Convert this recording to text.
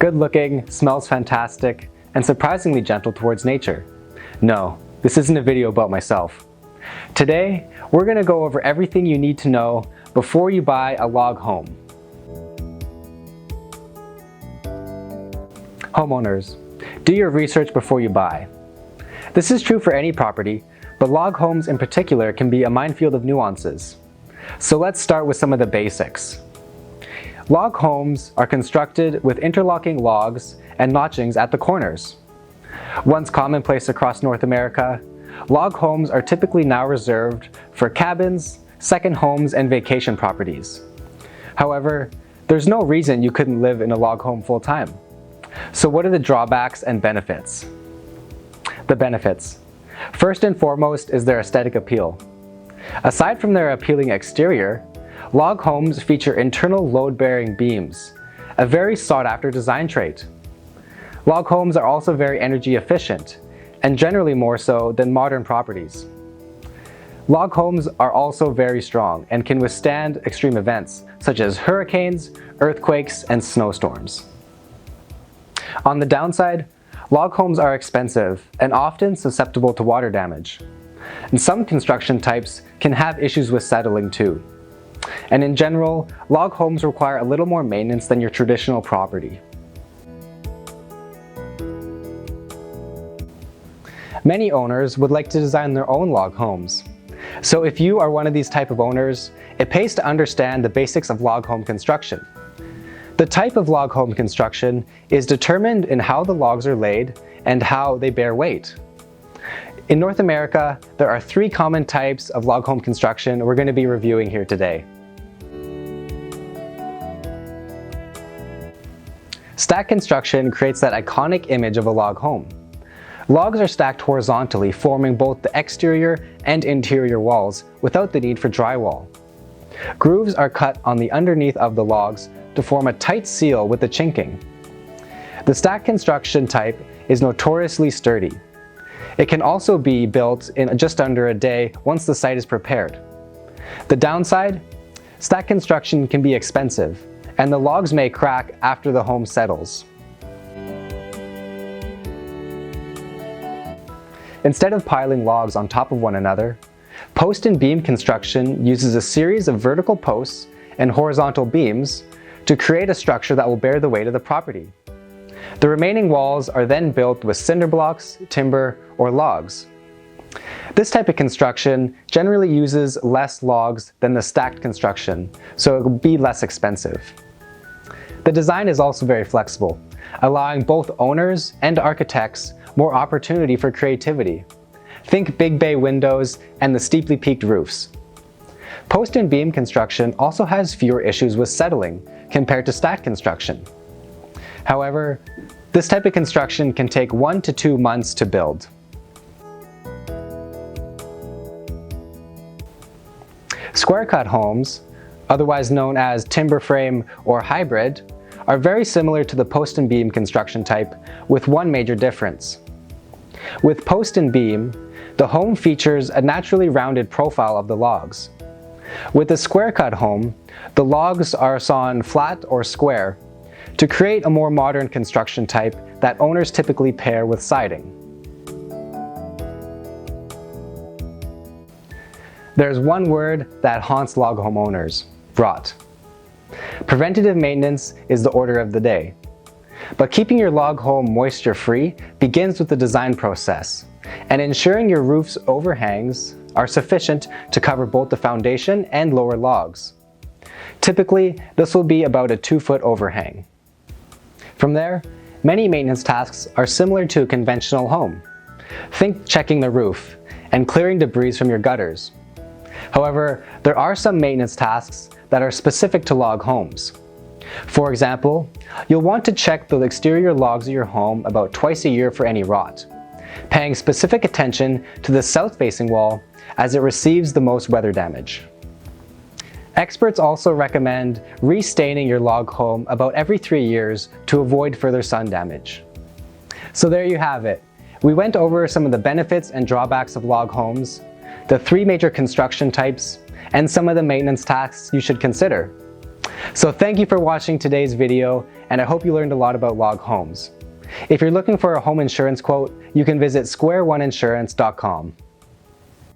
Good looking, smells fantastic, and surprisingly gentle towards nature. No, this isn't a video about myself. Today, we're going to go over everything you need to know before you buy a log home. Homeowners, do your research before you buy. This is true for any property, but log homes in particular can be a minefield of nuances. So let's start with some of the basics. Log homes are constructed with interlocking logs and notchings at the corners. Once commonplace across North America, log homes are typically now reserved for cabins, second homes, and vacation properties. However, there's no reason you couldn't live in a log home full-time. So what are the drawbacks and benefits? The benefits. First and foremost is their aesthetic appeal. Aside from their appealing exterior, log homes feature internal load-bearing beams, a very sought-after design trait. Log homes are also very energy efficient, and generally more so than modern properties. Log homes are also very strong and can withstand extreme events such as hurricanes, earthquakes, and snowstorms. On the downside, log homes are expensive and often susceptible to water damage. And some construction types can have issues with settling too. And in general, log homes require a little more maintenance than your traditional property. Many owners would like to design their own log homes. So if you are one of these type of owners, it pays to understand the basics of log home construction. The type of log home construction is determined in how the logs are laid and how they bear weight. In North America, there are 3 common types of log home construction we're going to be reviewing here today. Stack construction creates that iconic image of a log home. Logs are stacked horizontally, forming both the exterior and interior walls without the need for drywall. Grooves are cut on the underneath of the logs to form a tight seal with the chinking. The stack construction type is notoriously sturdy. It can also be built in just under a day once the site is prepared. The downside? Stack construction can be expensive, and the logs may crack after the home settles. Instead of piling logs on top of one another, post and beam construction uses a series of vertical posts and horizontal beams to create a structure that will bear the weight of the property. The remaining walls are then built with cinder blocks, timber, or logs. This type of construction generally uses less logs than the stacked construction, so it will be less expensive. The design is also very flexible, allowing both owners and architects more opportunity for creativity. Think big bay windows and the steeply peaked roofs. Post and beam construction also has fewer issues with settling compared to stacked construction. However, this type of construction can take 1 to 2 months to build. Square cut homes, otherwise known as timber frame or hybrid, are very similar to the post and beam construction type with one major difference. With post and beam, the home features a naturally rounded profile of the logs. With a square cut home, the logs are sawn flat or square to create a more modern construction type that owners typically pair with siding. There's one word that haunts log home owners: rot. Preventative maintenance is the order of the day. But keeping your log home moisture-free begins with the design process, and ensuring your roof's overhangs are sufficient to cover both the foundation and lower logs. Typically, this will be about a 2-foot overhang. From there, many maintenance tasks are similar to a conventional home. Think checking the roof and clearing debris from your gutters. However, there are some maintenance tasks that are specific to log homes. For example, you'll want to check the exterior logs of your home about twice a year for any rot, paying specific attention to the south-facing wall as it receives the most weather damage. Experts also recommend restaining your log home about every 3 years to avoid further sun damage. So there you have it. We went over some of the benefits and drawbacks of log homes, the 3 major construction types, and some of the maintenance tasks you should consider. So thank you for watching today's video, and I hope you learned a lot about log homes. If you're looking for a home insurance quote, you can visit squareoneinsurance.com.